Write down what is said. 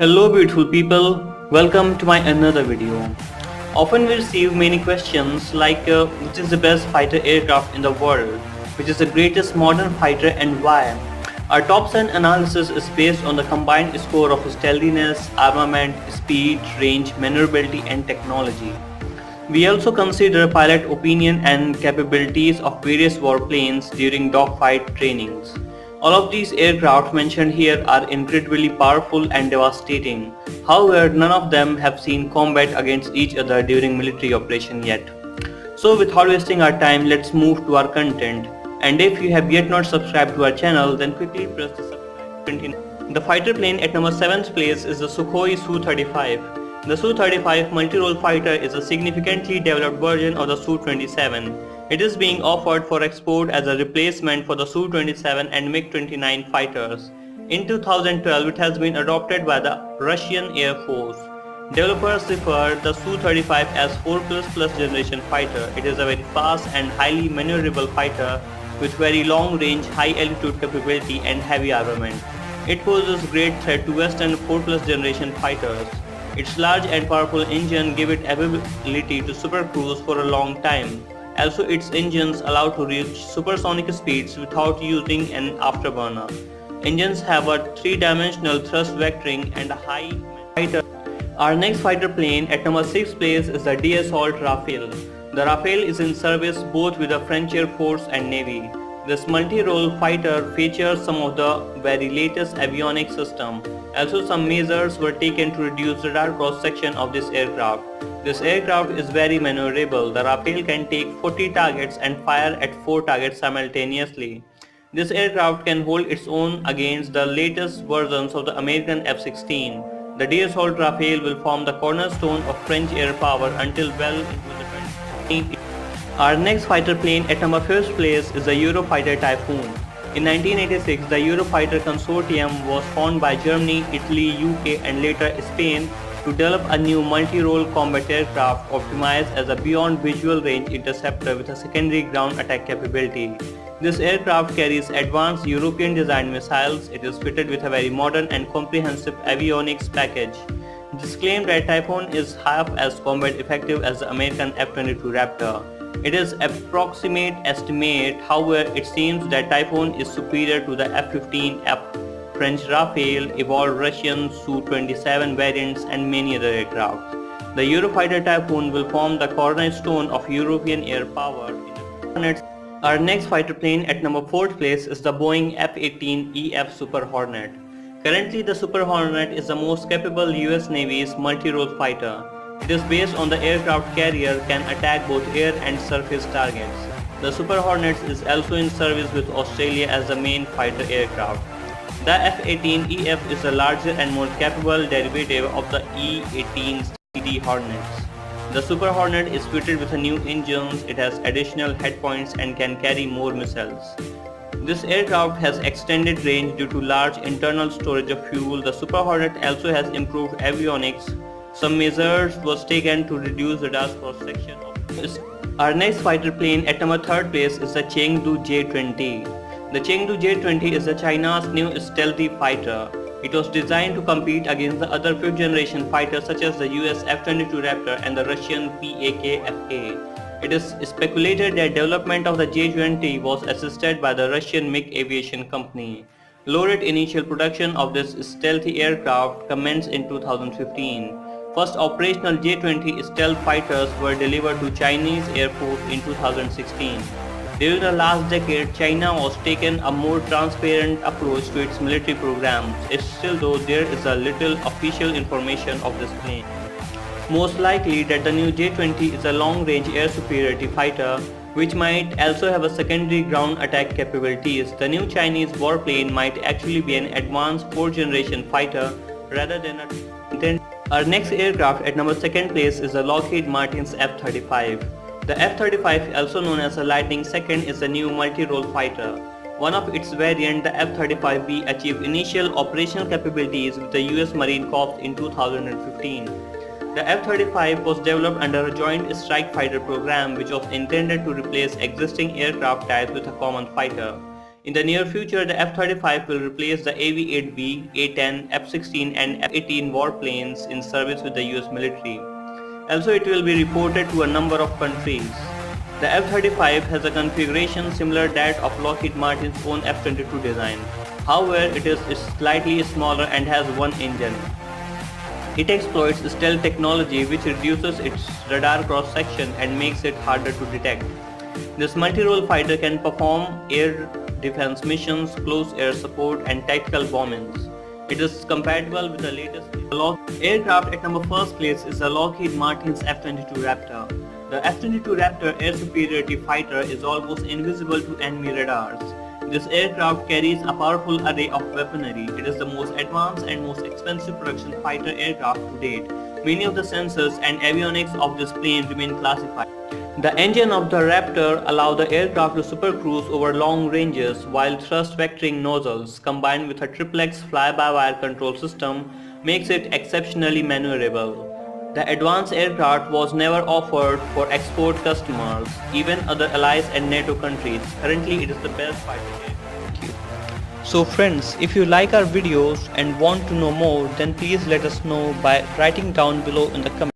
Hello beautiful people, welcome to my another video. Often we receive many questions like which is the best fighter aircraft in the world, which is the greatest modern fighter and why. Our top 10 analysis is based on the combined score of stealthiness, armament, speed, range, maneuverability and technology. We also consider pilot opinion and capabilities of various warplanes during dogfight trainings. All of these aircraft mentioned here are incredibly powerful and devastating. However, none of them have seen combat against each other during military operation yet. So without wasting our time, let's move to our content. And if you have yet not subscribed to our channel, then quickly press the subscribe button. The fighter plane at number 7th place is the Sukhoi Su-35. The Su-35 multi-role fighter is a significantly developed version of the Su-27. It is being offered for export as a replacement for the Su-27 and MiG-29 fighters. In 2012, it has been adopted by the Russian Air Force. Developers refer the Su-35 as 4++ generation fighter. It is a very fast and highly maneuverable fighter with very long range, high altitude capability and heavy armament. It poses great threat to Western 4+ generation fighters. Its large and powerful engine give it ability to supercruise for a long time. Also, its engines allow to reach supersonic speeds without using an afterburner. Engines have a 3-dimensional thrust vectoring and a high fighter. Our next fighter plane at number 6th place is the Dassault Rafale. The Rafale is in service both with the French Air Force and Navy. This multi-role fighter features some of the very latest avionics system. Also, some measures were taken to reduce radar cross-section of this aircraft. This aircraft is very maneuverable. The Rafale can take 40 targets and fire at 4 targets simultaneously. This aircraft can hold its own against the latest versions of the American F-16. The Dassault Rafale will form the cornerstone of French air power until well into the 20th. Our next fighter plane at number 5th place is the Eurofighter Typhoon. In 1986, the Eurofighter consortium was formed by Germany, Italy, UK and later Spain to develop a new multi-role combat aircraft optimized as a beyond visual range interceptor with a secondary ground attack capability. This aircraft carries advanced European designed missiles. It is fitted with a very modern and comprehensive avionics package. It is claimed that Typhoon is half as combat effective as the American F-22 Raptor. It is approximate estimate, however, it seems that Typhoon is superior to the F-15F, French Rafale, evolved Russian Su-27 variants and many other aircraft. The Eurofighter Typhoon will form the cornerstone of European air power in the Hornet. Our next fighter plane at number 4th place is the Boeing F-18EF Super Hornet. Currently, the Super Hornet is the most capable US Navy's multi-role fighter. It is based on the aircraft carrier can attack both air and surface targets. The Super Hornet is also in service with Australia as the main fighter aircraft. The F-18EF is a larger and more capable derivative of the E-18CD Hornets. The Super Hornet is fitted with a new engines, it has additional headpoints and can carry more missiles. This aircraft has extended range due to large internal storage of fuel. The Super Hornet also has improved avionics. Some measures was taken to reduce the dust cross-section of this. Our next fighter plane at number 3rd place is the Chengdu J20. The Chengdu J20 is China's new stealthy fighter. It was designed to compete against the other 5th generation fighters such as the US F-22 Raptor and the Russian Pak-FA. It is speculated that development of the J20 was assisted by the Russian MiG aviation company. Low-rate initial production of this stealthy aircraft commenced in 2015. First operational J-20 stealth fighters were delivered to Chinese Air Force in 2016. During the last decade, China was taken a more transparent approach to its military programs. Still though, there is a little official information of this plane. Most likely that the new J-20 is a long-range air superiority fighter which might also have a secondary ground attack capabilities. The new Chinese warplane might actually be an advanced 4th generation fighter rather than a Our next aircraft at number 2nd place is the Lockheed Martin's F35. The F35, also known as the Lightning II, is a new multi-role fighter. One of its variant, the F-35B, achieved initial operational capabilities with the US Marine Corps in 2015. The F-35 was developed under a Joint Strike Fighter program which was intended to replace existing aircraft types with a common fighter. In the near future, the F-35 will replace the AV-8B, A-10, F-16 and F-18 warplanes in service with the US military. Also, it will be reported to a number of countries. The F-35 has a configuration similar to that of Lockheed Martin's own F-22 design. However, it is slightly smaller and has one engine. It exploits stealth technology which reduces its radar cross-section and makes it harder to detect. This multi-role fighter can perform air defense missions, close air support and tactical bombings. It is compatible with the latest aircraft. At number first place is the Lockheed Martin's F-22 Raptor. The F-22 Raptor air superiority fighter is almost invisible to enemy radars. This aircraft carries a powerful array of weaponry. It is the most advanced and most expensive production fighter aircraft to date. Many of the sensors and avionics of this plane remain classified. The engine of the Raptor allows the aircraft to supercruise over long ranges, while thrust vectoring nozzles combined with a triplex fly-by-wire control system makes it exceptionally maneuverable. The advanced aircraft was never offered for export customers, even other allies and NATO countries. Currently, it is the best fighter aircraft. Thank you. So friends, if you like our videos and want to know more, then please let us know by writing down below in the comments.